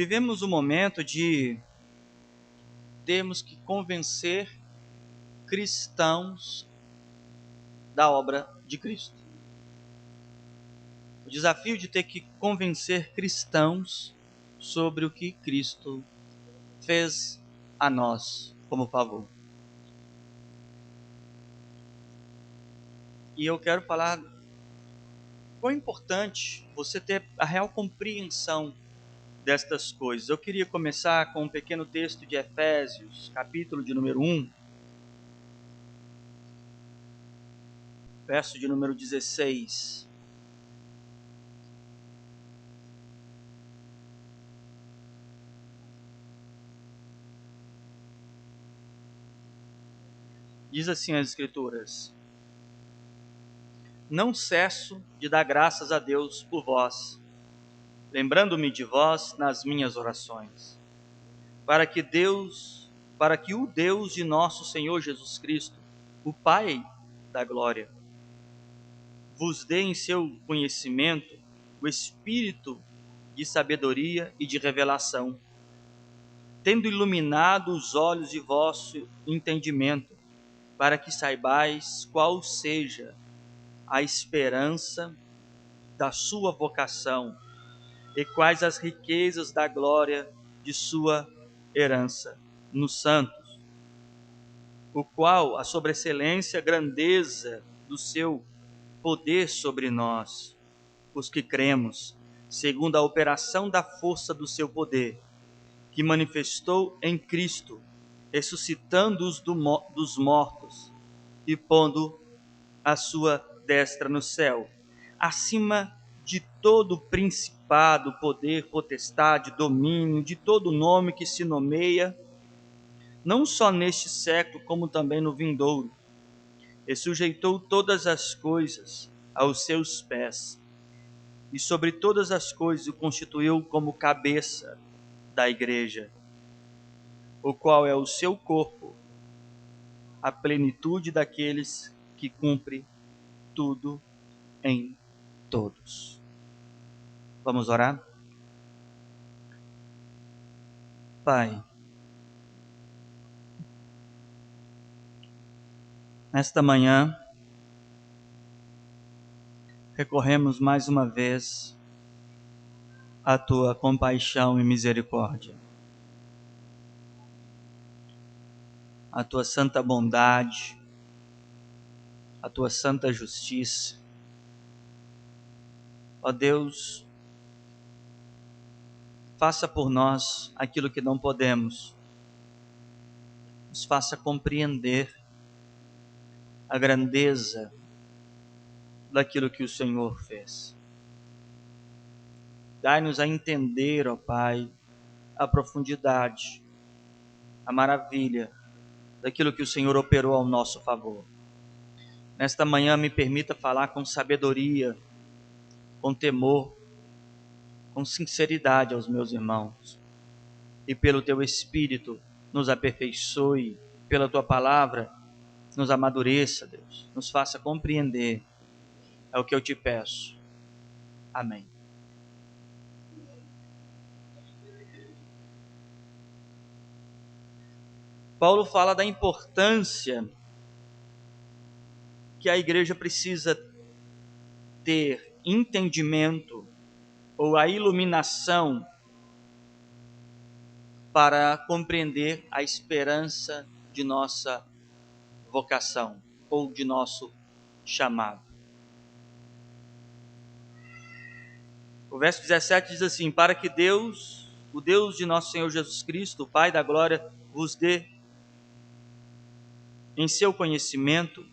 Vivemos um momento de termos que convencer cristãos da obra de Cristo. O desafio de ter que convencer cristãos sobre o que Cristo fez a nós como favor. E eu quero falar quão importante você ter a real compreensão destas coisas. Eu queria começar com um pequeno texto de Efésios, capítulo de número 1, verso de número 16. Diz assim as Escrituras: Não cesso de dar graças a Deus por vós, lembrando-me de vós nas minhas orações, para que o Deus de nosso Senhor Jesus Cristo, o Pai da glória, vos dê em seu conhecimento o espírito de sabedoria e de revelação, tendo iluminado os olhos de vosso entendimento, para que saibais qual seja a esperança da sua vocação e quais as riquezas da glória de sua herança nos santos, o qual a sobreexcelência, grandeza do seu poder sobre nós, os que cremos, segundo a operação da força do seu poder, que manifestou em Cristo, ressuscitando-os dos mortos e pondo a sua destra no céu, acima de todo principado, poder, potestade, domínio, de todo nome que se nomeia, não só neste século, como também no vindouro, e sujeitou todas as coisas aos seus pés, e sobre todas as coisas o constituiu como cabeça da igreja, o qual é o seu corpo, a plenitude daqueles que cumpre tudo em todos. Vamos orar? Pai, nesta manhã, recorremos mais uma vez à tua compaixão e misericórdia, à tua santa bondade, à tua santa justiça. Ó Deus, faça por nós aquilo que não podemos, nos faça compreender a grandeza daquilo que o Senhor fez. Dai-nos a entender, ó Pai, a profundidade, a maravilha daquilo que o Senhor operou ao nosso favor. Nesta manhã me permita falar com sabedoria, com temor, com sinceridade aos meus irmãos. E pelo Teu Espírito nos aperfeiçoe, pela Tua Palavra nos amadureça, Deus. Nos faça compreender. É o que eu te peço. Amém. Paulo fala da importância que a igreja precisa ter entendimento ou a iluminação para compreender a esperança de nossa vocação ou de nosso chamado. O verso 17 diz assim: para que Deus, o Deus de nosso Senhor Jesus Cristo, o Pai da glória, vos dê em seu conhecimento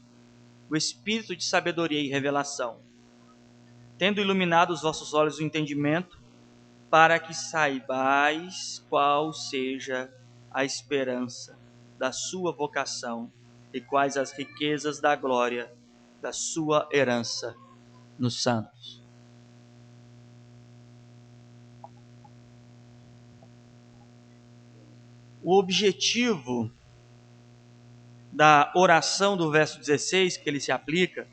o espírito de sabedoria e revelação, tendo iluminado os vossos olhos do entendimento, para que saibais qual seja a esperança da sua vocação e quais as riquezas da glória da sua herança nos santos. O objetivo da oração do verso 16, que ele se aplica,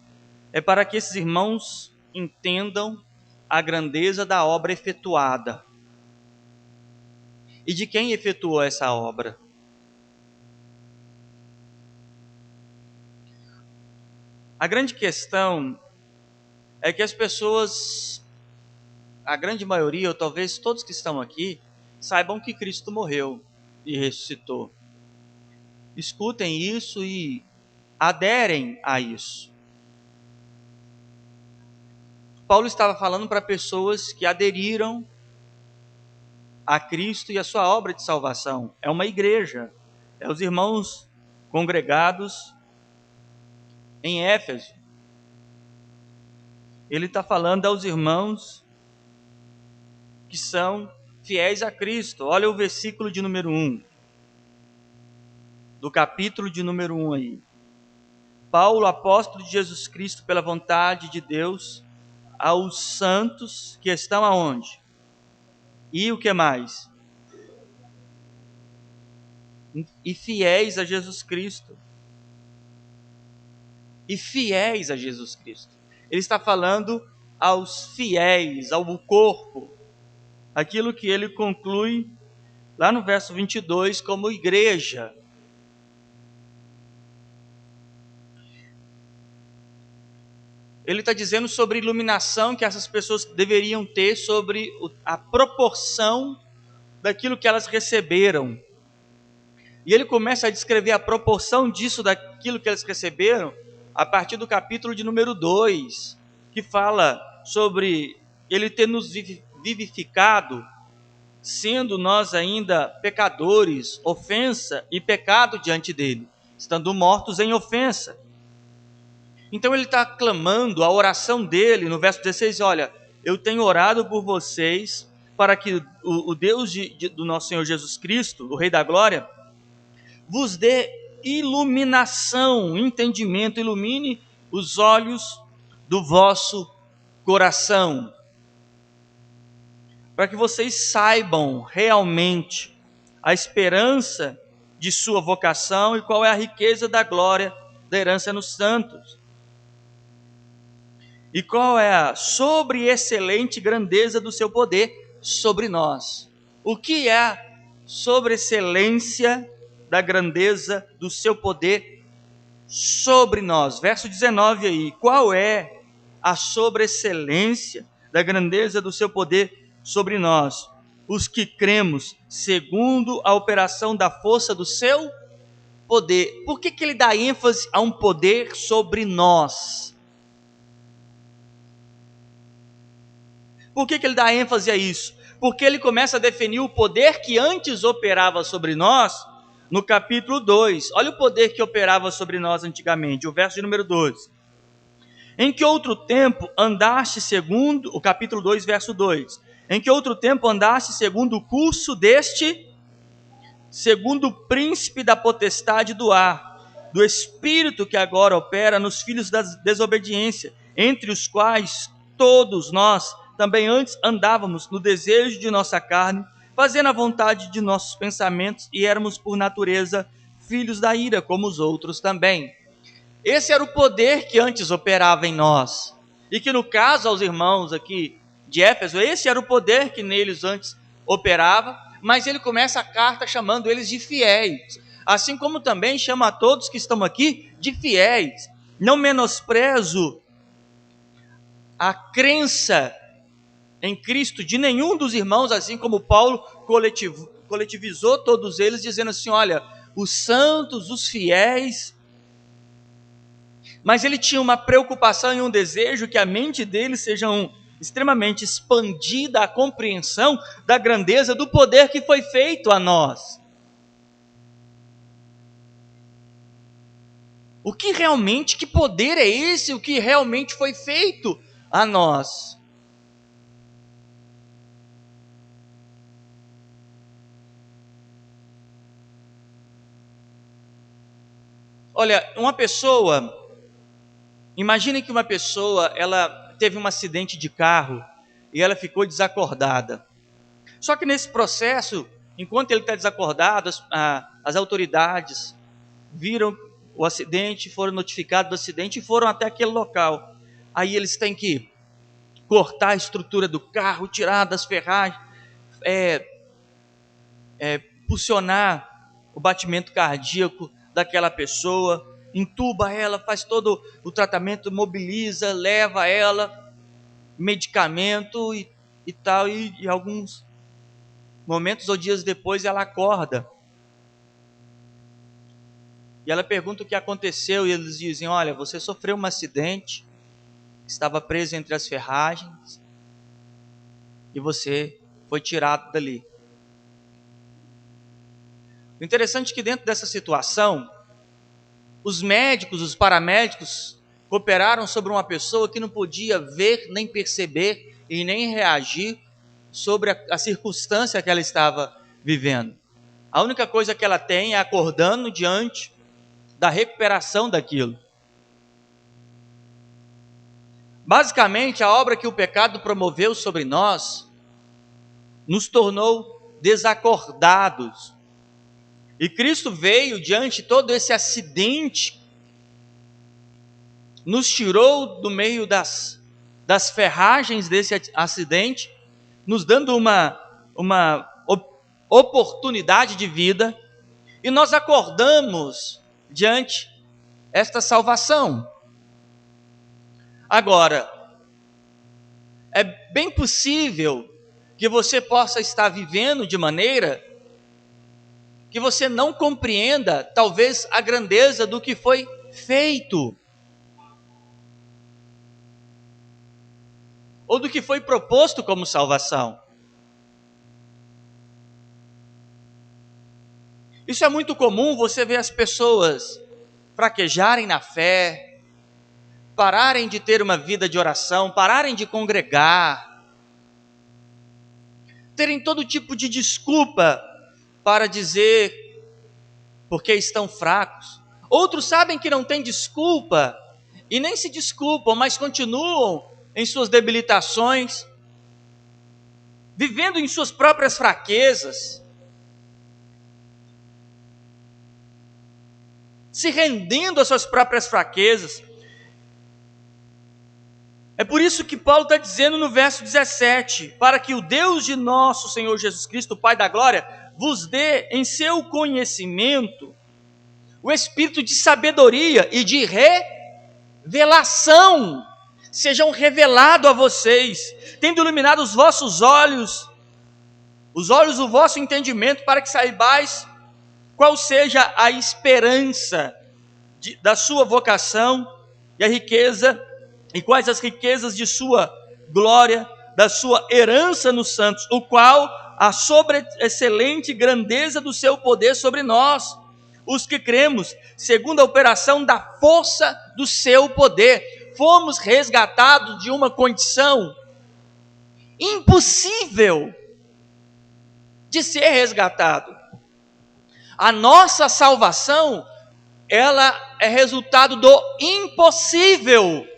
é para que esses irmãos entendam a grandeza da obra efetuada. e de quem efetuou essa obra. A grande questão é que as pessoas, a grande maioria, ou talvez todos que estão aqui, saibam que Cristo morreu e ressuscitou. Escutem isso e aderem a isso. Paulo estava falando para pessoas que aderiram a Cristo e a sua obra de salvação. É uma igreja, é os irmãos congregados em Éfeso. Ele está falando aos irmãos que são fiéis a Cristo. Olha o versículo de número 1, do capítulo de número 1 aí. Paulo, apóstolo de Jesus Cristo, pela vontade de Deus, aos santos que estão aonde? E o que mais? E fiéis a Jesus Cristo. E fiéis a Jesus Cristo. Ele está falando aos fiéis, ao corpo. Aquilo que ele conclui lá no verso 22 como igreja. Ele está dizendo sobre a iluminação que essas pessoas deveriam ter sobre a proporção daquilo que elas receberam. E ele começa a descrever a proporção disso, daquilo que eles receberam, a partir do capítulo de número 2, que fala sobre ele ter nos vivificado, sendo nós ainda pecadores, ofensa e pecado diante dele, estando mortos em ofensa. Então ele está clamando, a oração dele, no verso 16, olha, eu tenho orado por vocês, para que o Deus do nosso Senhor Jesus Cristo, o Rei da Glória, vos dê iluminação, entendimento, ilumine os olhos do vosso coração, para que vocês saibam realmente a esperança de sua vocação e qual é a riqueza da glória da herança nos santos. E qual é a sobreexcelente grandeza do seu poder sobre nós. O que é a sobreexcelência da grandeza do seu poder sobre nós? Verso 19 aí. Qual é a sobreexcelência da grandeza do seu poder sobre nós? Os que cremos segundo a operação da força do seu poder. Por que ele dá ênfase a um poder sobre nós? Por que ele dá ênfase a isso? Porque ele começa a definir o poder que antes operava sobre nós, no capítulo 2. Olha o poder que operava sobre nós antigamente, o verso de número 12. Em que outro tempo andaste segundo, o capítulo 2, verso 2. Em que outro tempo andaste segundo o curso segundo o príncipe da potestade do ar, do espírito que agora opera nos filhos da desobediência, entre os quais todos nós também antes andávamos no desejo de nossa carne, fazendo a vontade de nossos pensamentos, e éramos por natureza filhos da ira, como os outros também. Esse era o poder que antes operava em nós, e que no caso aos irmãos aqui de Éfeso, esse era o poder que neles antes operava, mas ele começa a carta chamando eles de fiéis, assim como também chama a todos que estão aqui de fiéis. Não menosprezo a crença em Cristo de nenhum dos irmãos, assim como Paulo coletivizou todos eles, dizendo assim, olha, os santos, os fiéis, mas ele tinha uma preocupação e um desejo que a mente deles seja extremamente expandida a compreensão da grandeza do poder que foi feito a nós. Que poder é esse? O que realmente foi feito a nós? Olha, imagine que uma pessoa, ela teve um acidente de carro e ela ficou desacordada. Só que nesse processo, enquanto ele está desacordado, as autoridades viram o acidente, foram notificados do acidente e foram até aquele local. Aí eles têm que cortar a estrutura do carro, tirar das ferragens, impulsionar o batimento cardíaco daquela pessoa, entuba ela, faz todo o tratamento, mobiliza, leva ela, medicamento e tal, e alguns momentos ou dias depois ela acorda. E ela pergunta o que aconteceu, e eles dizem: olha, você sofreu um acidente, estava preso entre as ferragens, e você foi tirado dali. O interessante é que dentro dessa situação, os médicos, os paramédicos, cooperaram sobre uma pessoa que não podia ver, nem perceber e nem reagir sobre a circunstância que ela estava vivendo. A única coisa que ela tem é acordando diante da recuperação daquilo. Basicamente, a obra que o pecado promoveu sobre nós nos tornou desacordados. E Cristo veio diante de todo esse acidente, nos tirou do meio das ferragens desse acidente, nos dando uma oportunidade de vida, e nós acordamos diante esta salvação. Agora, é bem possível que você possa estar vivendo de maneira que você não compreenda, talvez, a grandeza do que foi feito, ou do que foi proposto como salvação. Isso é muito comum, você vê as pessoas fraquejarem na fé, pararem de ter uma vida de oração, pararem de congregar, terem todo tipo de desculpa para dizer porque estão fracos. Outros sabem que não tem desculpa e nem se desculpam, mas continuam em suas debilitações, vivendo em suas próprias fraquezas, se rendendo às suas próprias fraquezas. É por isso que Paulo está dizendo no verso 17, para que o Deus de nosso Senhor Jesus Cristo, Pai da glória, vos dê em seu conhecimento o espírito de sabedoria e de revelação, sejam revelados a vocês, tendo iluminado os vossos olhos do vosso entendimento, para que saibais qual seja a esperança da sua vocação e a riqueza, e quais as riquezas de sua glória, da sua herança nos santos, o qual a sobreexcelente grandeza do seu poder sobre nós, os que cremos, segundo a operação da força do seu poder. Fomos resgatados de uma condição impossível de ser resgatado. A nossa salvação, ela é resultado do impossível.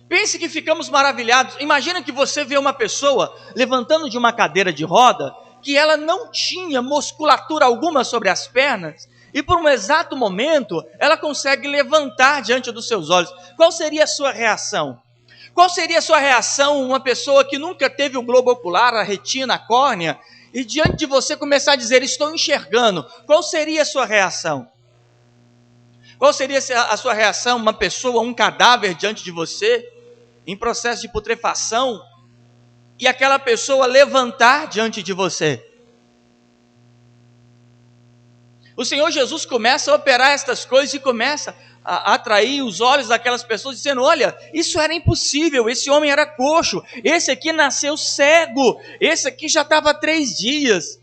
Pense que ficamos maravilhados. Imagina que você vê uma pessoa levantando de uma cadeira de roda, que ela não tinha musculatura alguma sobre as pernas, e por um exato momento, ela consegue levantar diante dos seus olhos. Qual seria a sua reação? Qual seria a sua reação, uma pessoa que nunca teve o globo ocular, a retina, a córnea, e diante de você começar a dizer, estou enxergando? Qual seria a sua reação? Qual seria a sua reação, uma pessoa, um cadáver diante de você, em processo de putrefação, e aquela pessoa levantar diante de você? O Senhor Jesus começa a operar estas coisas e começa a atrair os olhos daquelas pessoas, dizendo, olha, isso era impossível, esse homem era coxo, esse aqui nasceu cego, esse aqui já estava há 3 dias,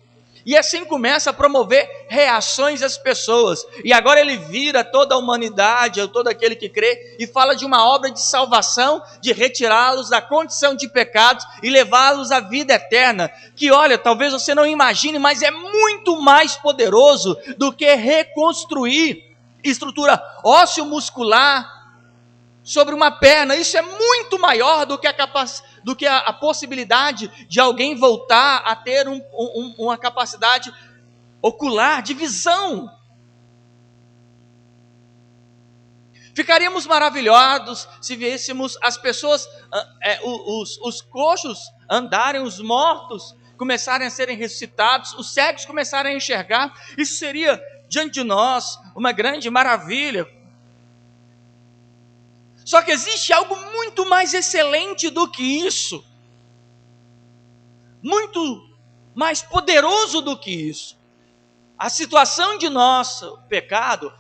e assim começa a promover reações às pessoas, e agora ele vira toda a humanidade, todo aquele que crê, e fala de uma obra de salvação, de retirá-los da condição de pecados, e levá-los à vida eterna, que olha, talvez você não imagine, mas é muito mais poderoso do que reconstruir estrutura ósseo-muscular sobre uma perna. Isso é muito maior do que a possibilidade de alguém voltar a ter uma capacidade ocular, de visão. Ficaríamos maravilhados se vêssemos as pessoas, os coxos andarem, os mortos começarem a serem ressuscitados, os cegos começarem a enxergar. Isso seria, diante de nós, uma grande maravilha. Só que existe algo muito mais excelente do que isso, muito mais poderoso do que isso. A situação de nosso pecado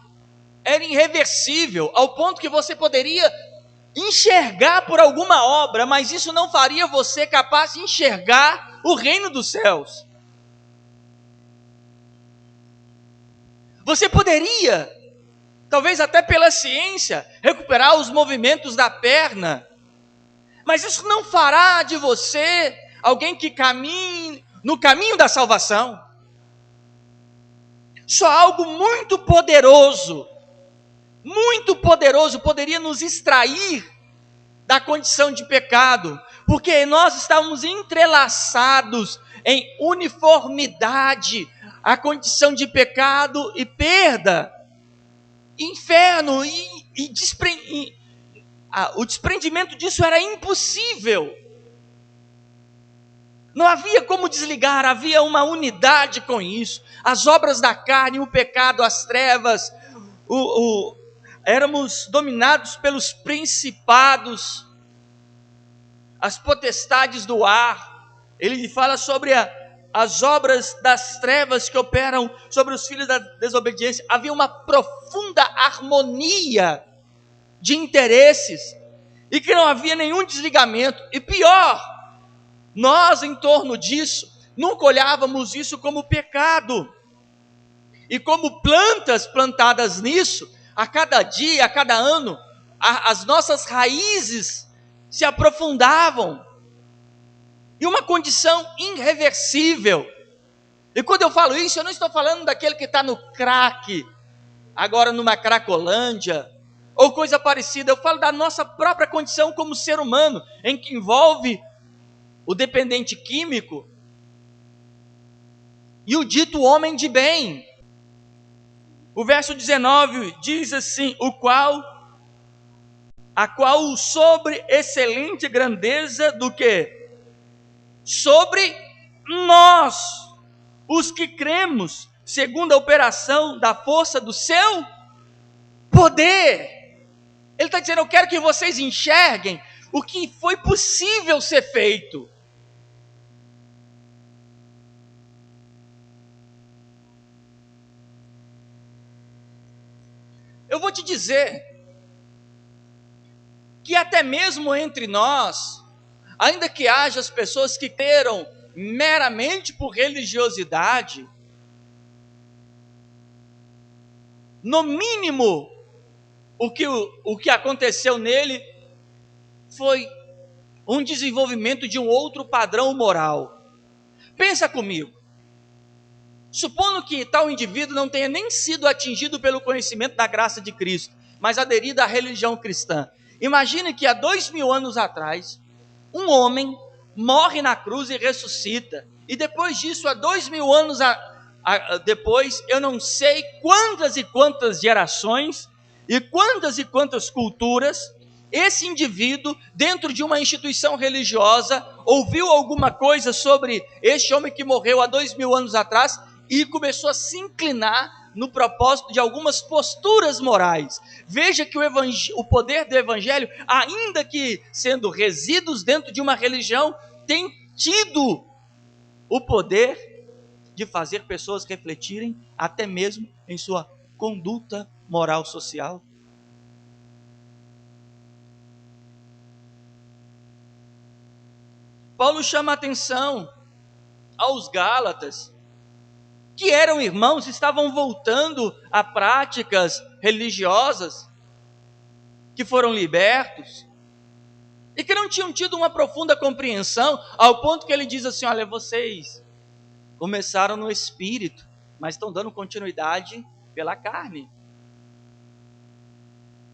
era irreversível, ao ponto que você poderia enxergar por alguma obra, mas isso não faria você capaz de enxergar o reino dos céus. Você poderia, talvez até pela ciência, recuperar os movimentos da perna, mas isso não fará de você alguém que caminhe no caminho da salvação. Só algo muito poderoso poderia nos extrair da condição de pecado, porque nós estávamos entrelaçados em uniformidade, a condição de pecado e perda, inferno, o desprendimento disso era impossível. Não havia como desligar, havia uma unidade com isso. As obras da carne, o pecado, as trevas, éramos dominados pelos principados, as potestades do ar. Ele fala sobre as obras das trevas que operam sobre os filhos da desobediência. Havia uma profunda harmonia de interesses, e que não havia nenhum desligamento. E pior, nós em torno disso, nunca olhávamos isso como pecado, e como plantas plantadas nisso, a cada dia, a cada ano, as nossas raízes se aprofundavam, e uma condição irreversível. E quando eu falo isso, eu não estou falando daquele que está no crack, agora numa cracolândia, ou coisa parecida. Eu falo da nossa própria condição como ser humano, em que envolve o dependente químico e o dito homem de bem. O verso 19 diz assim: a qual sobre excelente grandeza do que? Sobre nós, os que cremos, segundo a operação da força do seu poder. Ele está dizendo: eu quero que vocês enxerguem o que foi possível ser feito. Eu vou te dizer que até mesmo entre nós, ainda que haja as pessoas que queiram meramente por religiosidade, no mínimo, o que aconteceu nele foi um desenvolvimento de um outro padrão moral. Pensa comigo. Supondo que tal indivíduo não tenha nem sido atingido pelo conhecimento da graça de Cristo, mas aderido à religião cristã. Imagine que há 2000 anos atrás, um homem morre na cruz e ressuscita. E depois disso, há 2000 anos depois, eu não sei quantas e quantas gerações e quantas culturas, esse indivíduo, dentro de uma instituição religiosa, ouviu alguma coisa sobre este homem que morreu há 2000 anos atrás e começou a se inclinar no propósito de algumas posturas morais. Veja que o poder do evangelho, ainda que sendo resíduos dentro de uma religião, tem tido o poder de fazer pessoas refletirem até mesmo em sua conduta moral social. Paulo chama a atenção aos Gálatas, que eram irmãos, estavam voltando a práticas religiosas, que foram libertos, e que não tinham tido uma profunda compreensão, ao ponto que ele diz assim: olha, vocês começaram no espírito, mas estão dando continuidade pela carne.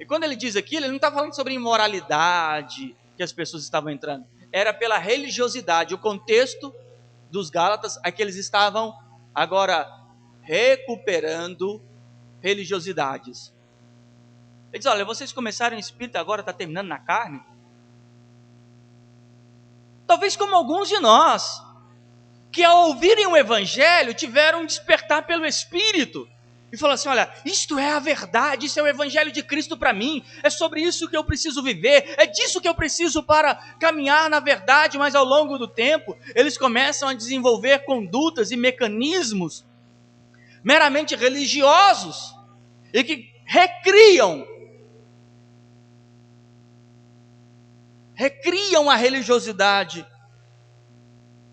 E quando ele diz aquilo, ele não está falando sobre imoralidade, que as pessoas estavam entrando, era pela religiosidade. O contexto dos Gálatas é que eles estavam agora recuperando religiosidades. Ele diz: olha, vocês começaram em espírito, agora está terminando na carne. Talvez como alguns de nós, que ao ouvirem o Evangelho, tiveram um despertar pelo Espírito, e falaram assim: olha, isto é a verdade, isso é o Evangelho de Cristo para mim, é sobre isso que eu preciso viver, é disso que eu preciso para caminhar na verdade. Mas ao longo do tempo, eles começam a desenvolver condutas e mecanismos meramente religiosos, e que recriam a religiosidade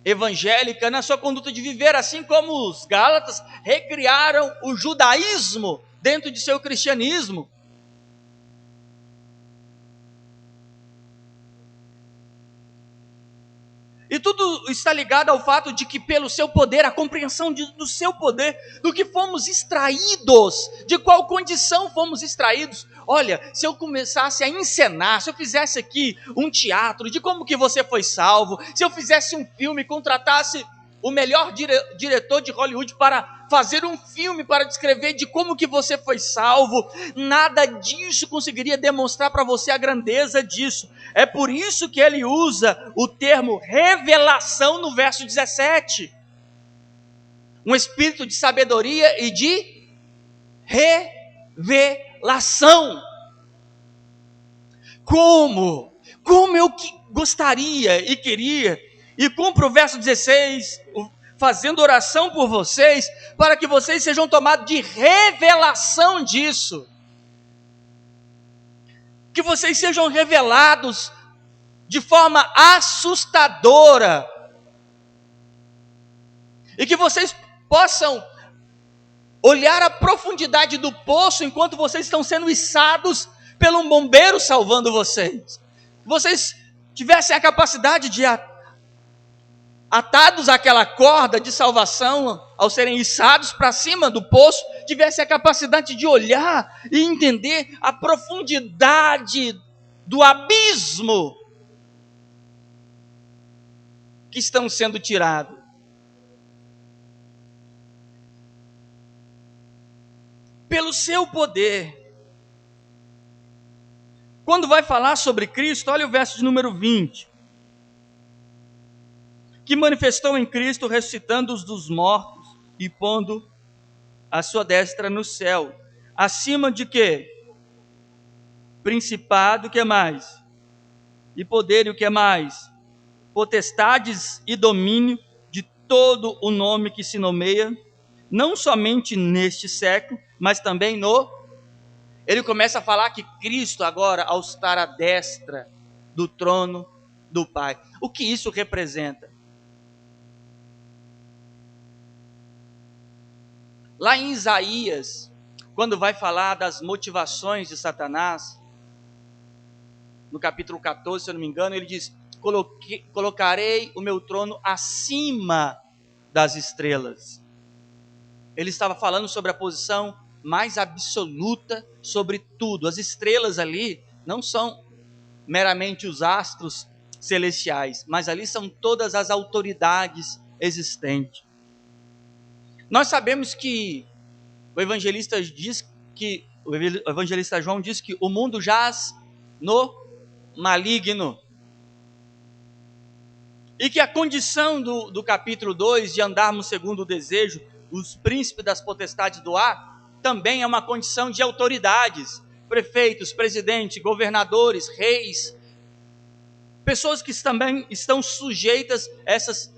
evangélica na sua conduta de viver, assim como os gálatas recriaram o judaísmo dentro de seu cristianismo. E tudo está ligado ao fato de que, pelo seu poder, a compreensão do seu poder, do que fomos extraídos, de qual condição fomos extraídos. Olha, se eu começasse a encenar, se eu fizesse aqui um teatro de como que você foi salvo, se eu fizesse um filme, contratasse o melhor diretor de Hollywood para fazer um filme para descrever de como que você foi salvo, nada disso conseguiria demonstrar para você a grandeza disso. É por isso que ele usa o termo revelação no verso 17. Um espírito de sabedoria e de revelação. Como eu gostaria e queria, e cumpro o verso 16, fazendo oração por vocês, para que vocês sejam tomados de revelação disso. Que vocês sejam revelados de forma assustadora. E que vocês possam olhar a profundidade do poço enquanto vocês estão sendo içados pelo bombeiro salvando vocês. Vocês tivessem a capacidade de, atados àquela corda de salvação, ao serem içados para cima do poço, tivessem a capacidade de olhar e entender a profundidade do abismo que estão sendo tirados. Pelo seu poder. Quando vai falar sobre Cristo, olha o verso de número 20. Que manifestou em Cristo, ressuscitando-os dos mortos e pondo a sua destra no céu. Acima de quê? Principado, o que mais? E poder, e o que mais? Potestades e domínio de todo o nome que se nomeia, não somente neste século, mas também no... Ele começa a falar que Cristo agora, ao estar à destra do trono do Pai. O que isso representa? Lá em Isaías, quando vai falar das motivações de Satanás, no capítulo 14, se eu não me engano, ele diz: colocarei o meu trono acima das estrelas. Ele estava falando sobre a posição mais absoluta sobre tudo. As estrelas ali não são meramente os astros celestiais, mas ali são todas as autoridades existentes. Nós sabemos que o evangelista João diz que o mundo jaz no maligno. E que a condição do capítulo 2, de andarmos segundo o desejo, os príncipes das potestades do ar, também é uma condição de autoridades, prefeitos, presidentes, governadores, reis, pessoas que também estão sujeitas a essas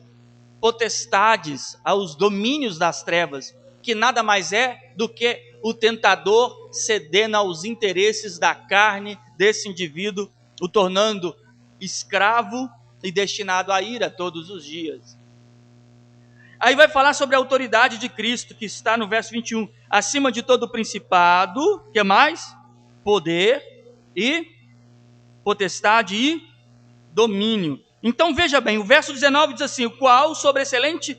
potestades, aos domínios das trevas, que nada mais é do que o tentador cedendo aos interesses da carne desse indivíduo, o tornando escravo e destinado à ira todos os dias. Aí vai falar sobre a autoridade de Cristo, que está no verso 21, acima de todo principado, que mais? Poder e potestade e domínio. Então veja bem, o verso 19 diz assim: o qual sobre excelente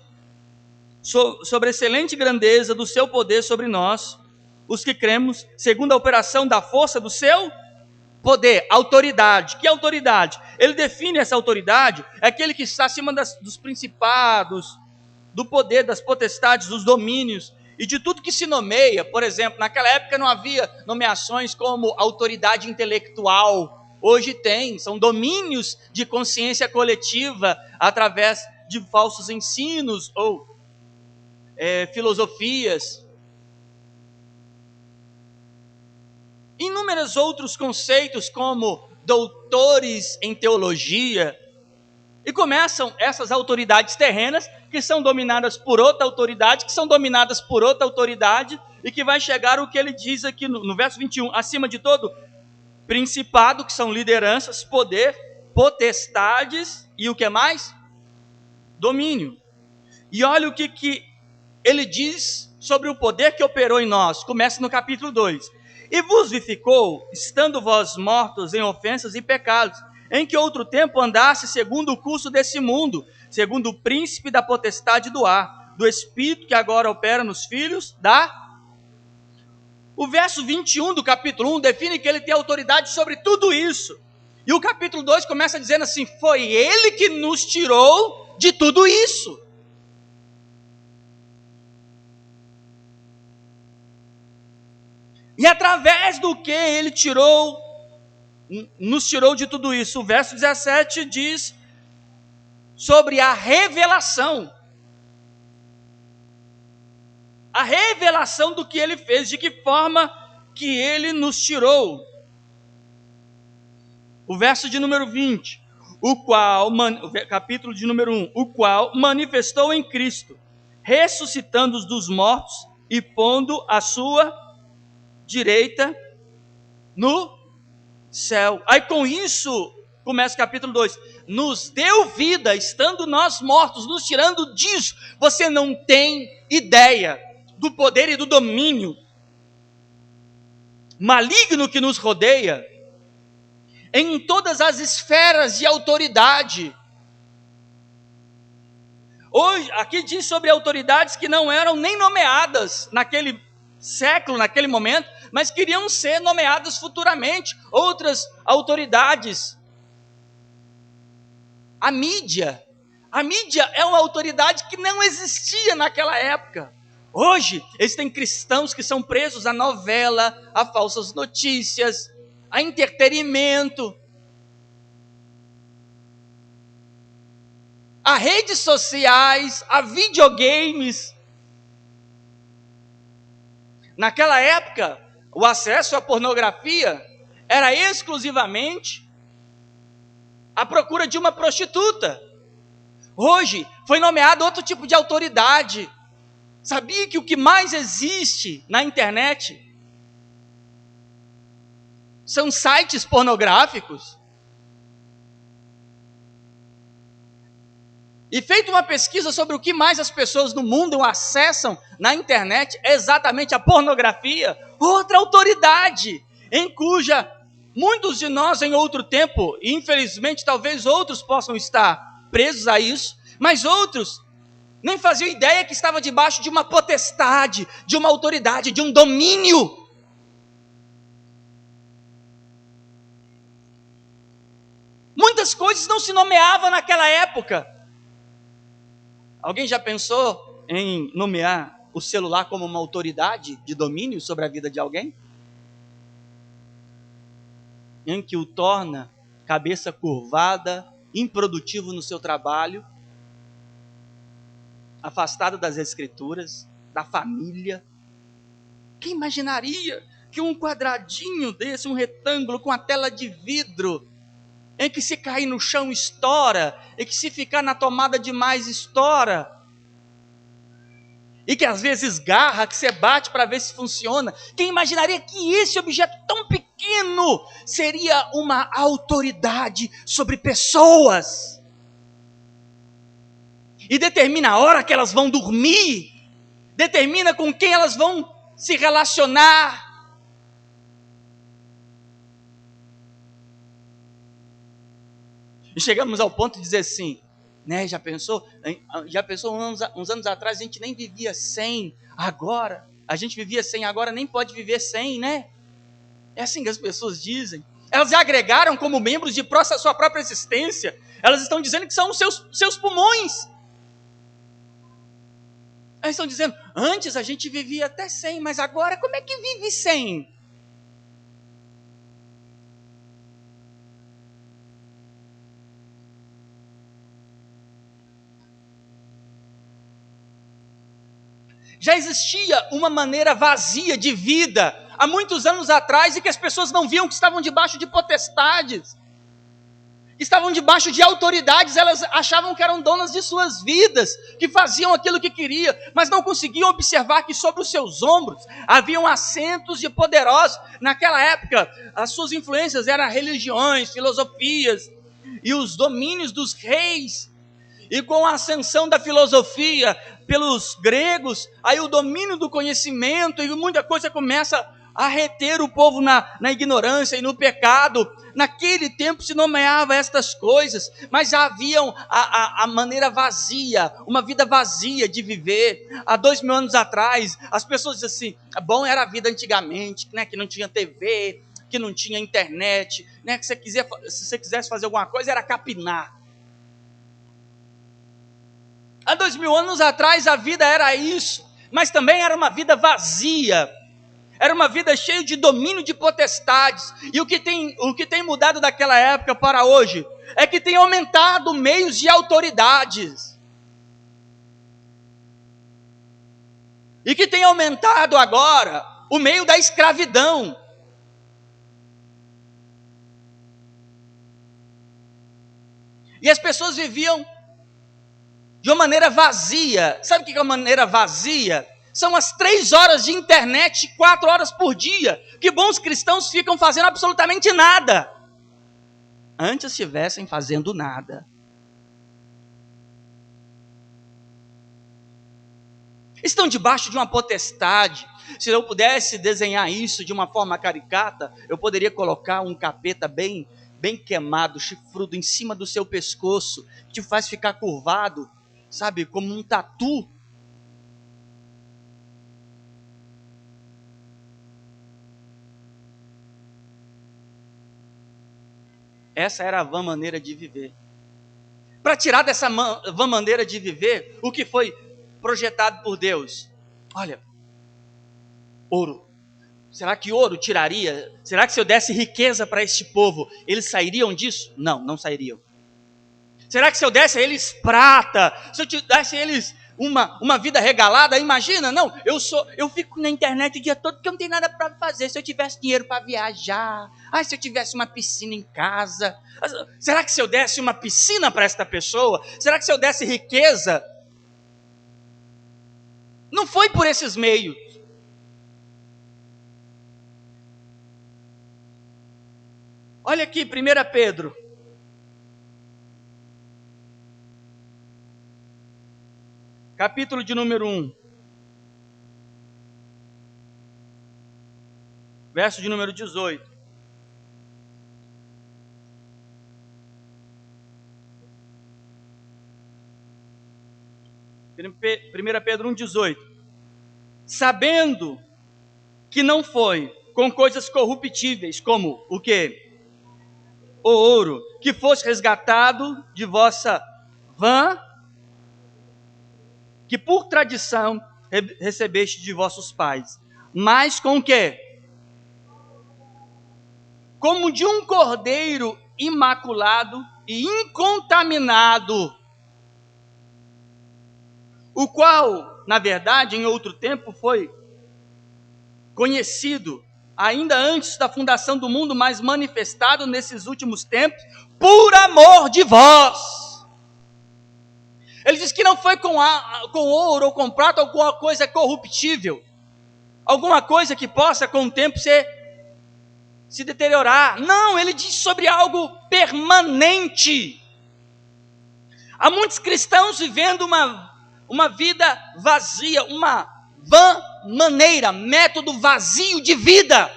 grandeza do seu poder sobre nós, os que cremos, segundo a operação da força do seu poder, autoridade. Que autoridade? Ele define essa autoridade, é aquele que está acima dos principados, do poder, das potestades, dos domínios. e de tudo que se nomeia. Por exemplo, naquela época não havia nomeações como autoridade intelectual. Hoje tem, são domínios de consciência coletiva através de falsos ensinos ou filosofias. Inúmeros outros conceitos como doutores em teologia. E começam essas autoridades terrenas que são dominadas por outra autoridade, que são dominadas por outra autoridade, e que vai chegar o que ele diz aqui no verso 21, acima de todo, principado, que são lideranças, poder, potestades, e o que mais? Domínio. E olha o que ele diz sobre o poder que operou em nós. Começa no capítulo 2. E vos vivificou, estando vós mortos em ofensas e pecados, em que outro tempo andasse segundo o curso desse mundo, segundo o príncipe da potestade do ar, do espírito que agora opera nos filhos da... O verso 21 do capítulo 1 define que ele tem autoridade sobre tudo isso. E o capítulo 2 começa dizendo assim: foi ele que nos tirou de tudo isso. E através do que ele nos tirou de tudo isso. O verso 17 diz sobre a revelação. A revelação do que ele fez, de que forma que ele nos tirou. O verso de número 20, capítulo de número 1, o qual manifestou em Cristo, ressuscitando-os dos mortos e pondo a sua direita no céu. Aí com isso, começa o capítulo 2, nos deu vida, estando nós mortos, nos tirando disso. Você não tem ideia do poder e do domínio maligno que nos rodeia, em todas as esferas de autoridade. Hoje, aqui diz sobre autoridades que não eram nem nomeadas naquele século, naquele momento, mas queriam ser nomeadas futuramente, outras autoridades. A mídia é uma autoridade que não existia naquela época. Hoje, existem cristãos que são presos à novela, a falsas notícias, a entretenimento, a redes sociais, a videogames. Naquela época, o acesso à pornografia era exclusivamente a procura de uma prostituta. Hoje, foi nomeado outro tipo de autoridade. Sabia que o que mais existe na internet são sites pornográficos? E feita uma pesquisa sobre o que mais as pessoas no mundo acessam na internet, é exatamente a pornografia, outra autoridade, em cuja muitos de nós em outro tempo, e infelizmente talvez outros possam estar presos a isso, mas outros nem faziam ideia que estava debaixo de uma potestade, de uma autoridade, de um domínio. Muitas coisas não se nomeavam naquela época. Alguém já pensou em nomear o celular como uma autoridade de domínio sobre a vida de alguém? Em que o torna cabeça curvada, improdutivo no seu trabalho, afastado das escrituras, da família. Quem imaginaria que um quadradinho desse, um retângulo com a tela de vidro, em que se cair no chão estoura, e que se ficar na tomada demais estoura, e que às vezes garra, que você bate para ver se funciona. Quem imaginaria que esse objeto tão pequeno seria uma autoridade sobre pessoas? E determina a hora que elas vão dormir, determina com quem elas vão se relacionar. E chegamos ao ponto de dizer assim, né, já pensou uns anos atrás a gente nem vivia sem, agora, a gente vivia sem, agora nem pode viver sem, né? É assim que as pessoas dizem. Elas já agregaram como membros de sua própria existência, elas estão dizendo que são os seus pulmões. Eles estão dizendo, antes a gente vivia até 100, mas agora como é que vive 100? Já existia uma maneira vazia de vida há muitos anos atrás e que as pessoas não viam, que estavam debaixo de potestades, que estavam debaixo de autoridades. Elas achavam que eram donas de suas vidas, que faziam aquilo que queriam, mas não conseguiam observar que sobre os seus ombros haviam assentos de poderosos. Naquela época, as suas influências eram religiões, filosofias e os domínios dos reis. E com a ascensão da filosofia pelos gregos, aí o domínio do conhecimento e muita coisa começa a reter o povo na ignorância e no pecado. Naquele tempo se nomeava estas coisas, mas havia a maneira vazia, uma vida vazia de viver. Há 2000 anos atrás, as pessoas diziam assim, bom era a vida antigamente, né, que não tinha TV, que não tinha internet, né, que se você quisesse fazer alguma coisa era capinar. Há 2000 anos atrás a vida era isso, mas também era uma vida vazia, era uma vida cheia de domínio de potestades. E o que tem mudado daquela época para hoje é que tem aumentado meios de autoridades, e que tem aumentado agora o meio da escravidão. E as pessoas viviam de uma maneira vazia. Sabe o que é uma maneira vazia? São as 3 horas de internet, 4 horas por dia, que bons cristãos ficam fazendo absolutamente nada. Antes estivessem fazendo nada. Estão debaixo de uma potestade. Se eu pudesse desenhar isso de uma forma caricata, eu poderia colocar um capeta bem queimado, chifrudo, em cima do seu pescoço, que te faz ficar curvado, sabe, como um tatu. Essa era a vã maneira de viver. Para tirar dessa vã maneira de viver, o que foi projetado por Deus? Olha, ouro. Será que ouro tiraria? Será que se eu desse riqueza para este povo, eles sairiam disso? Não, não sairiam. Será que se eu desse a eles prata, se eu desse a eles uma vida regalada, imagina? Não, eu fico na internet o dia todo porque eu não tenho nada para fazer. Se eu tivesse dinheiro para viajar, se eu tivesse uma piscina em casa, será que se eu desse uma piscina para esta pessoa, será que se eu desse riqueza? Não foi por esses meios. Olha aqui, 1 Pedro. Capítulo de número 1. Verso de número 18. Primeira Pedro 1,18. Sabendo que não foi com coisas corruptíveis, como o quê? O ouro, que fosse resgatado de vossa vã, que por tradição recebeste de vossos pais, mas com o quê? Como de um cordeiro imaculado e incontaminado, o qual, na verdade, em outro tempo foi conhecido, ainda antes da fundação do mundo, mas manifestado nesses últimos tempos, por amor de vós. Ele diz que não foi com ouro ou com prata, alguma coisa corruptível, alguma coisa que possa com o tempo se deteriorar. Não, ele diz sobre algo permanente. Há muitos cristãos vivendo uma vida vazia, uma vã maneira, método vazio de vida.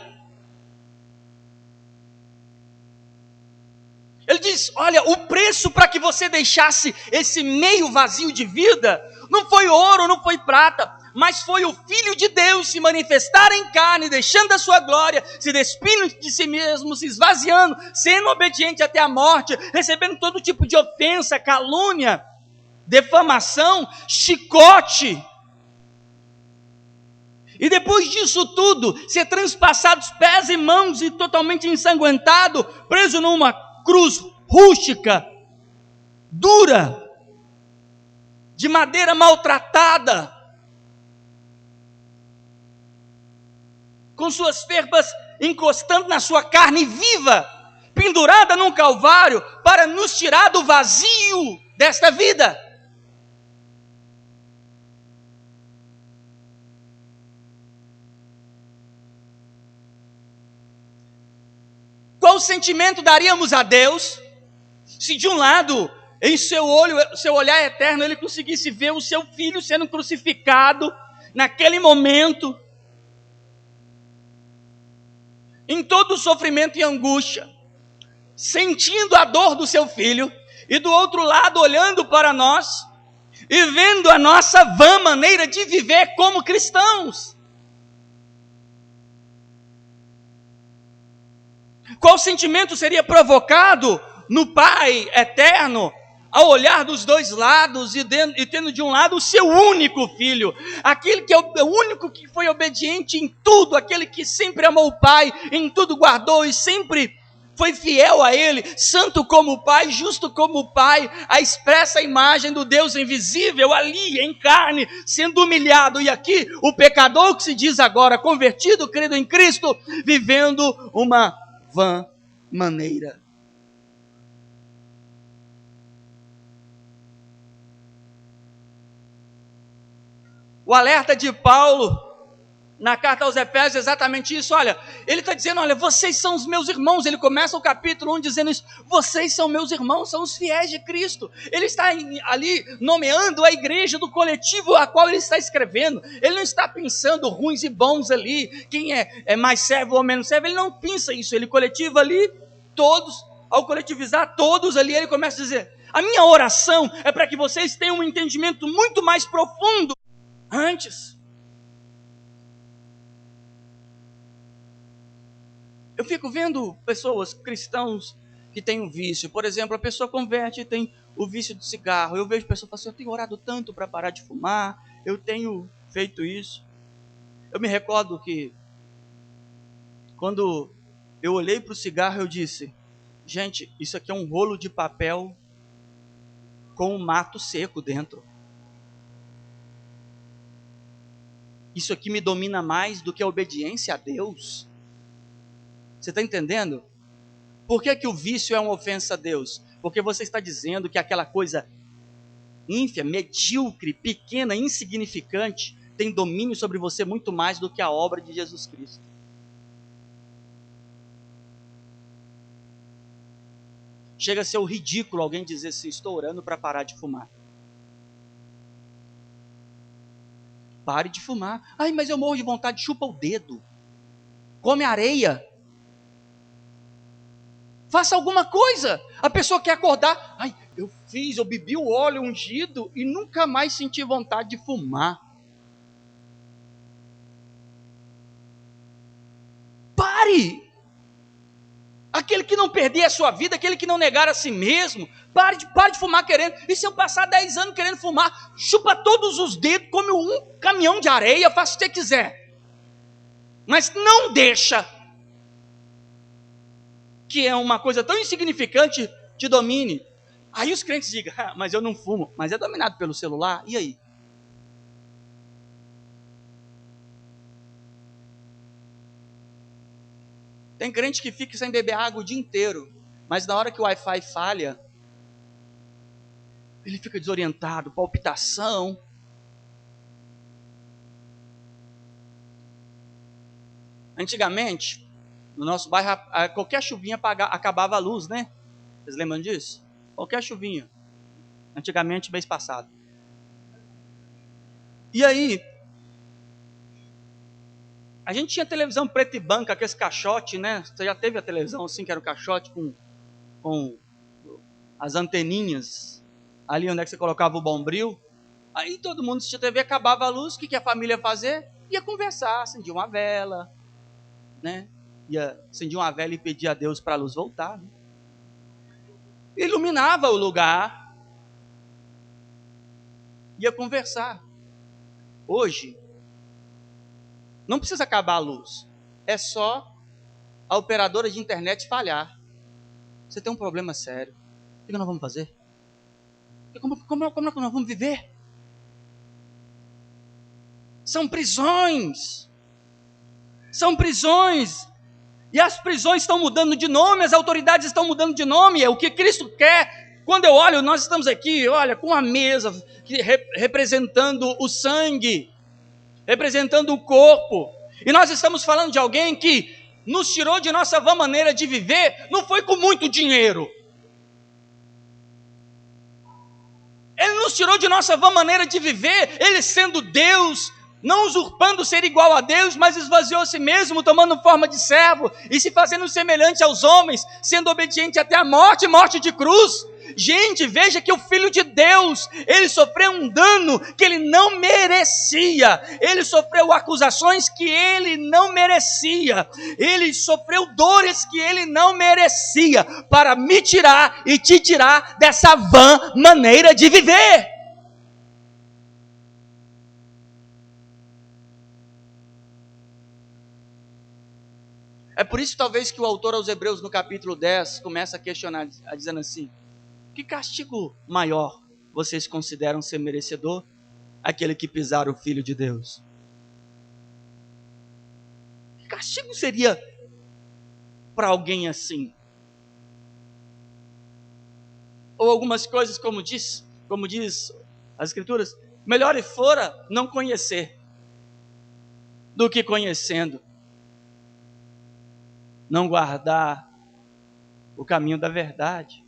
Ele diz, olha, o preço para que você deixasse esse meio vazio de vida, não foi ouro, não foi prata, mas foi o Filho de Deus se manifestar em carne, deixando a sua glória, se despindo de si mesmo, se esvaziando, sendo obediente até a morte, recebendo todo tipo de ofensa, calúnia, defamação, chicote. E depois disso tudo, ser transpassado os pés e mãos e totalmente ensanguentado, preso numa cruz rústica, dura, de madeira maltratada, com suas ferpas encostando na sua carne viva, pendurada num calvário, para nos tirar do vazio desta vida. Qual sentimento daríamos a Deus, se de um lado, em seu olhar eterno, ele conseguisse ver o seu filho sendo crucificado, naquele momento, em todo o sofrimento e angústia, sentindo a dor do seu filho, e do outro lado olhando para nós, e vendo a nossa vã maneira de viver como cristãos? Qual sentimento seria provocado no Pai eterno, ao olhar dos dois lados e tendo de um lado o seu único filho, aquele que é o único que foi obediente em tudo, aquele que sempre amou o Pai, em tudo guardou e sempre foi fiel a Ele, santo como o Pai, justo como o Pai, a expressa imagem do Deus invisível ali em carne, sendo humilhado, e aqui o pecador que se diz agora convertido, crido em Cristo, vivendo uma vã maneira. O alerta de Paulo na carta aos Efésios é exatamente isso. Olha, ele está dizendo, olha, vocês são os meus irmãos. Ele começa o capítulo 1 dizendo isso, vocês são meus irmãos, são os fiéis de Cristo. Ele está ali nomeando a igreja do coletivo a qual ele está escrevendo. Ele não está pensando ruins e bons ali, quem é mais servo ou menos servo. Ele não pensa isso, ele coletiva ali todos. Ao coletivizar todos ali, ele começa a dizer, a minha oração é para que vocês tenham um entendimento muito mais profundo antes. Eu fico vendo pessoas, cristãos, que têm um vício. Por exemplo, a pessoa converte e tem o vício do cigarro. Eu vejo pessoas falando assim, eu tenho orado tanto para parar de fumar, eu tenho feito isso. Eu me recordo que, quando eu olhei para o cigarro, eu disse, gente, isso aqui é um rolo de papel com um mato seco dentro. Isso aqui me domina mais do que a obediência a Deus. Você está entendendo? Por que o vício é uma ofensa a Deus? Porque você está dizendo que aquela coisa ínfia, medíocre, pequena, insignificante, tem domínio sobre você muito mais do que a obra de Jesus Cristo. Chega a ser o ridículo alguém dizer assim, estou orando para parar de fumar. Pare de fumar. Ai, mas eu morro de vontade, chupa o dedo. Come areia. Faça alguma coisa. A pessoa quer acordar. Ai, eu bebi o óleo ungido e nunca mais senti vontade de fumar. Pare! Aquele que não perder a sua vida, aquele que não negar a si mesmo, pare de fumar querendo. E se eu passar 10 anos querendo fumar, chupa todos os dedos, come um caminhão de areia, faça o que você quiser. Mas não deixa que é uma coisa tão insignificante te domine. Aí os crentes digam, mas eu não fumo, mas é dominado pelo celular, e aí? Tem crente que fica sem beber água o dia inteiro, mas na hora que o Wi-Fi falha, ele fica desorientado, palpitação. Antigamente, no nosso bairro, qualquer chuvinha acabava a luz, né? Vocês lembram disso? Qualquer chuvinha. Antigamente, mês passado. E aí, a gente tinha televisão preto e branco, aqueles caixote, né? Você já teve a televisão assim, que era o caixote com as anteninhas, ali onde é que você colocava o bombril. Aí todo mundo assistia TV, acabava a luz, o que a família ia fazer? Ia conversar, acendia uma vela, né? Ia acendia uma vela e pedia a Deus para a luz voltar, né? Iluminava o lugar, ia conversar. Hoje, Não precisa acabar a luz. É só a operadora de internet falhar. Você tem um problema sério. O que nós vamos fazer? Como nós vamos viver? São prisões. São prisões. E as prisões estão mudando de nome, as autoridades estão mudando de nome. É o que Cristo quer. Quando eu olho, nós estamos aqui, olha, com a mesa representando o sangue, representando o corpo. E nós estamos falando de alguém que nos tirou de nossa vã maneira de viver, não foi com muito dinheiro. Ele nos tirou de nossa vã maneira de viver, ele sendo Deus, não usurpando ser igual a Deus, mas esvaziou a si mesmo, tomando forma de servo, e se fazendo semelhante aos homens, sendo obediente até a morte, morte de cruz. Gente, veja que o Filho de Deus, ele sofreu um dano que ele não merecia, ele sofreu acusações que ele não merecia, ele sofreu dores que ele não merecia, para me tirar e te tirar dessa vã maneira de viver. É por isso talvez que o autor aos Hebreus no capítulo 10 começa a questionar, dizendo assim: que castigo maior vocês consideram ser merecedor? Aquele que pisar o Filho de Deus. Que castigo seria para alguém assim? Ou algumas coisas, como diz as Escrituras, melhor fora não conhecer do que conhecendo não guardar o caminho da verdade.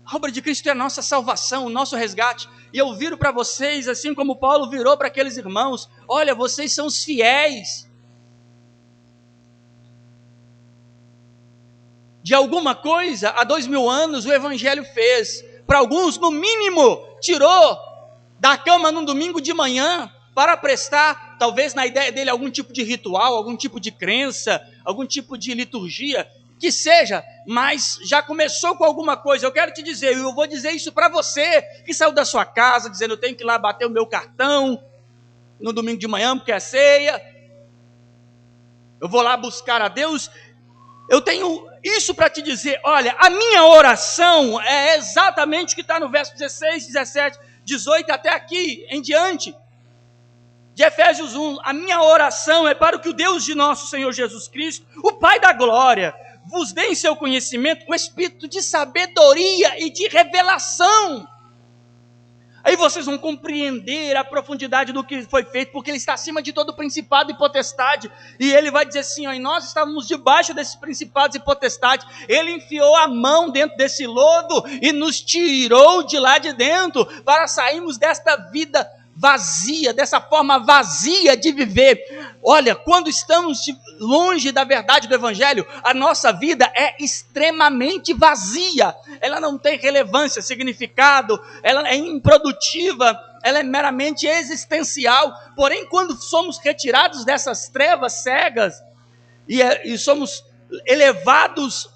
A obra de Cristo é a nossa salvação, o nosso resgate. E eu viro para vocês, assim como Paulo virou para aqueles irmãos: olha, vocês são os fiéis. De alguma coisa, há 2000 anos, o Evangelho fez. Para alguns, no mínimo, tirou da cama num domingo de manhã para prestar, talvez na ideia dele, algum tipo de ritual, algum tipo de crença, algum tipo de liturgia, que seja, mas já começou com alguma coisa. Eu quero te dizer, eu vou dizer isso para você, que saiu da sua casa, dizendo: eu tenho que ir lá bater o meu cartão, no domingo de manhã, porque é ceia, eu vou lá buscar a Deus. Eu tenho isso para te dizer: olha, a minha oração é exatamente o que está no verso 16, 17, 18, até aqui em diante, de Efésios 1, a minha oração é para que o Deus de nosso Senhor Jesus Cristo, o Pai da glória, vos dê em seu conhecimento um espírito de sabedoria e de revelação. Aí vocês vão compreender a profundidade do que foi feito, porque ele está acima de todo principado e potestade, e ele vai dizer assim: ó, e nós estávamos debaixo desses principados e potestades, ele enfiou a mão dentro desse lodo e nos tirou de lá de dentro, para sairmos desta vida vazia, dessa forma vazia de viver. Olha, quando estamos longe da verdade do Evangelho, a nossa vida é extremamente vazia, ela não tem relevância, significado, ela é improdutiva, ela é meramente existencial. Porém, quando somos retirados dessas trevas cegas e somos elevados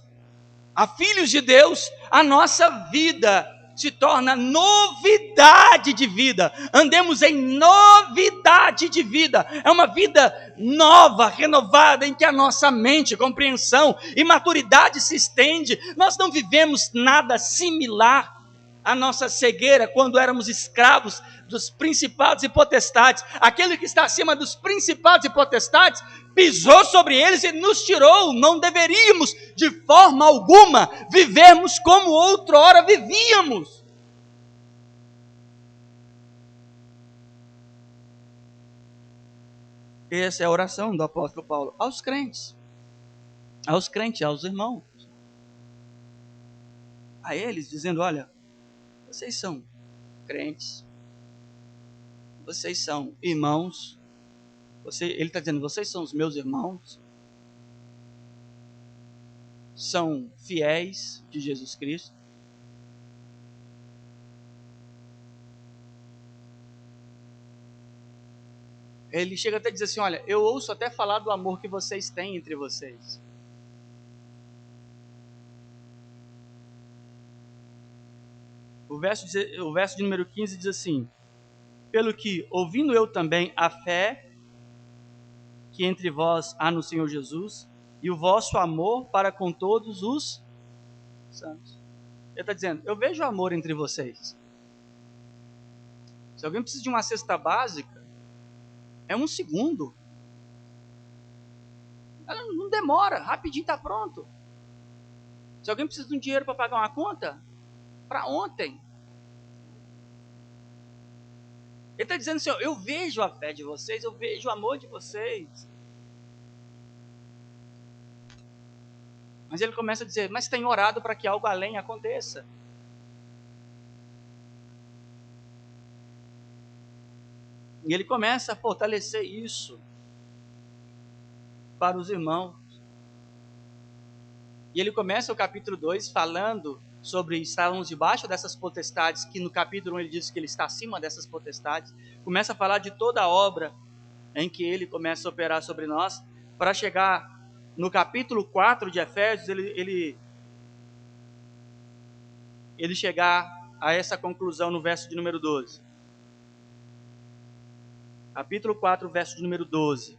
a filhos de Deus, a nossa vida se torna novidade de vida. Andemos em novidade de vida. É uma vida nova, renovada, em que a nossa mente, compreensão e maturidade se estende. Nós não vivemos nada similar à nossa cegueira quando éramos escravos dos principados e potestades. Aquele que está acima dos principados e potestades pisou sobre eles e nos tirou. Não deveríamos, de forma alguma, vivermos como outrora vivíamos. Essa é a oração do apóstolo Paulo aos crentes, aos irmãos, a eles, dizendo: olha, vocês são crentes, vocês são irmãos. Ele está dizendo: vocês são os meus irmãos, são fiéis de Jesus Cristo. Ele chega até a dizer assim: olha, eu ouço até falar do amor que vocês têm entre vocês. o verso de número 15 diz assim: pelo que, ouvindo eu também a fé que entre vós há no Senhor Jesus, e o vosso amor para com todos os santos. Ele está dizendo, eu vejo amor entre vocês. Se alguém precisa de uma cesta básica, é 1 segundo. Ela não demora, rapidinho está pronto. Se alguém precisa de um dinheiro para pagar uma conta, para ontem. Ele está dizendo assim, eu vejo a fé de vocês, eu vejo o amor de vocês. Mas ele começa a dizer, mas tem orado para que algo além aconteça. E ele começa a fortalecer isso para os irmãos. E ele começa o capítulo 2 falando sobre estarmos debaixo dessas potestades, que no capítulo 1 ele diz que ele está acima dessas potestades. Começa a falar de toda a obra em que ele começa a operar sobre nós, para chegar no capítulo 4 de Efésios, ele chegar a essa conclusão no verso de número 12. Capítulo 4, verso de número 12.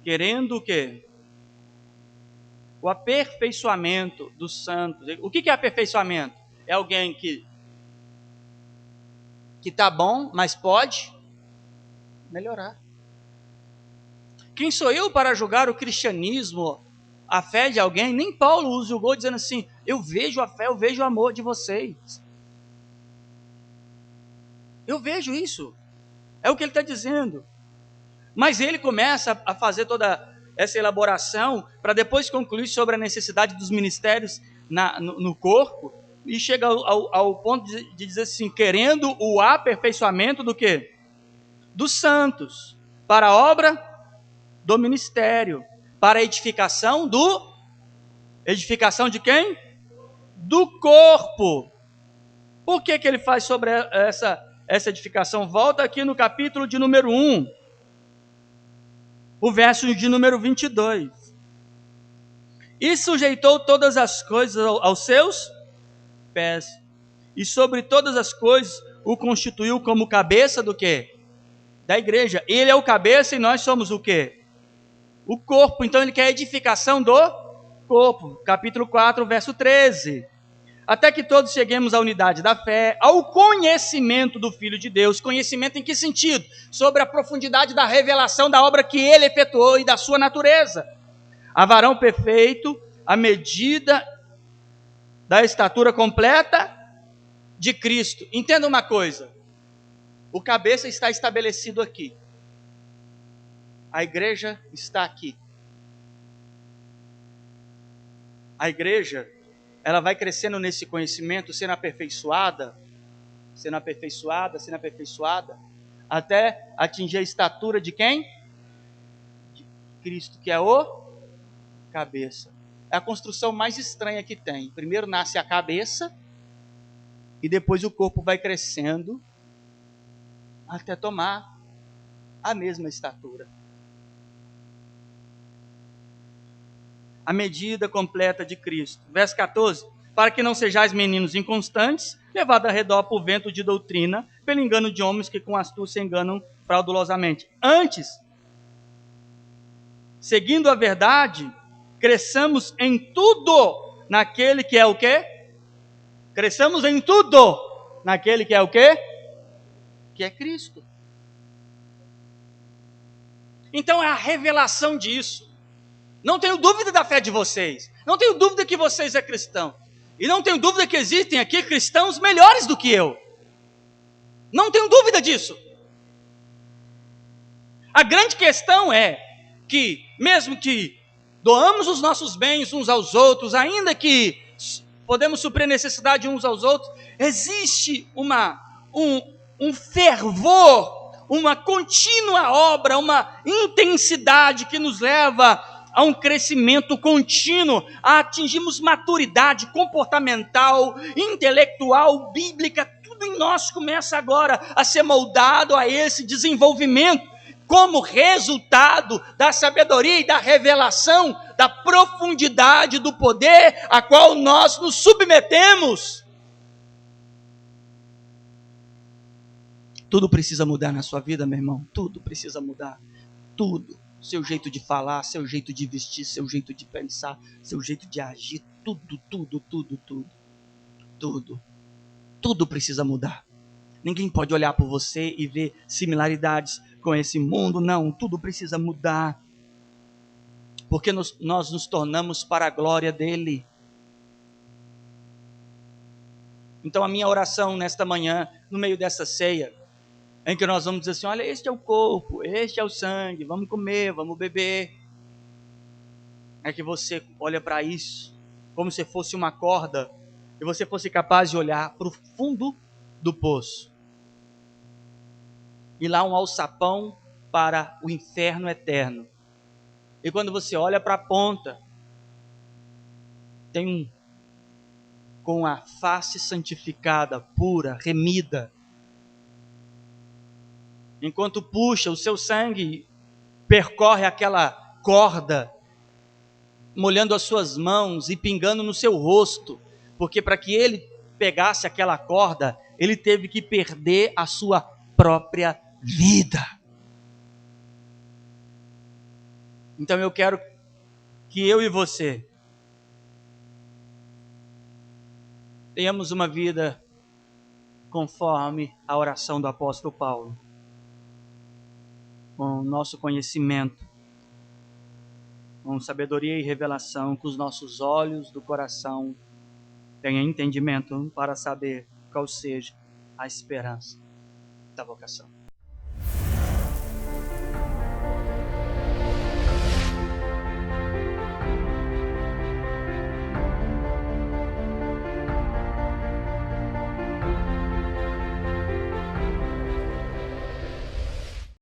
Querendo o quê? O aperfeiçoamento dos santos. O que é aperfeiçoamento? É alguém que está bom, mas pode melhorar. Quem sou eu para julgar o cristianismo, a fé de alguém? Nem Paulo o julgou dizendo assim, eu vejo a fé, eu vejo o amor de vocês. Eu vejo isso. É o que ele está dizendo. Mas ele começa a fazer toda essa elaboração para depois concluir sobre a necessidade dos ministérios no corpo e chega ao ponto de dizer assim, querendo o aperfeiçoamento do quê? Dos santos, para a obra do ministério, para a edificação edificação de quem? Do corpo. Por que ele faz sobre essa edificação? Volta aqui no capítulo de número 1, o verso de número 22. E sujeitou todas as coisas aos seus pés, e sobre todas as coisas o constituiu como cabeça do quê? Da igreja. Ele é o cabeça e nós somos o quê? O corpo. Então ele quer a edificação do corpo. Capítulo 4, verso 13. Até que todos cheguemos à unidade da fé, ao conhecimento do Filho de Deus. Conhecimento em que sentido? Sobre a profundidade da revelação da obra que ele efetuou e da sua natureza. A varão perfeito, à medida da estatura completa de Cristo. Entenda uma coisa. O cabeça está estabelecido aqui. A igreja está aqui. A igreja, ela vai crescendo nesse conhecimento, sendo aperfeiçoada, até atingir a estatura de quem? De Cristo, que é o cabeça. É a construção mais estranha que tem. Primeiro nasce a cabeça, e depois o corpo vai crescendo, até tomar a mesma estatura. A medida completa de Cristo. Verso 14. Para que não sejais meninos inconstantes, levados a redor por vento de doutrina, pelo engano de homens que com astúcia enganam fraudulosamente. Antes, seguindo a verdade, cresçamos em tudo naquele que é o quê? Cresçamos em tudo naquele que é o quê? Que é Cristo. Então é a revelação disso. Não tenho dúvida da fé de vocês. Não tenho dúvida que vocês é cristão. E não tenho dúvida que existem aqui cristãos melhores do que eu. Não tenho dúvida disso. A grande questão é que, mesmo que doamos os nossos bens uns aos outros, ainda que podemos suprir a necessidade uns aos outros, existe um fervor, uma contínua obra, uma intensidade que nos leva a um crescimento contínuo, a atingirmos maturidade comportamental, intelectual, bíblica, tudo em nós começa agora a ser moldado a esse desenvolvimento, como resultado da sabedoria e da revelação, da profundidade do poder a qual nós nos submetemos. Tudo precisa mudar na sua vida, meu irmão. Tudo precisa mudar. Tudo. Seu jeito de falar, seu jeito de vestir, seu jeito de pensar, seu jeito de agir. Tudo precisa mudar. Ninguém pode olhar por você e ver similaridades com esse mundo. Não, tudo precisa mudar. Porque nós nos tornamos para a glória dele. Então a minha oração nesta manhã, no meio dessa ceia, em que nós vamos dizer assim, olha, este é o corpo, este é o sangue, vamos comer, vamos beber. É que você olha para isso, como se fosse uma corda, e você fosse capaz de olhar para o fundo do poço. E lá um alçapão para o inferno eterno. E quando você olha para a ponta, tem com a face santificada, pura, remida. Enquanto puxa, o seu sangue percorre aquela corda, molhando as suas mãos e pingando no seu rosto. Porque para que ele pegasse aquela corda, ele teve que perder a sua própria vida. Então eu quero que eu e você tenhamos uma vida conforme a oração do apóstolo Paulo, com o nosso conhecimento, com sabedoria e revelação, que os nossos olhos do coração tenham entendimento para saber qual seja a esperança da vocação.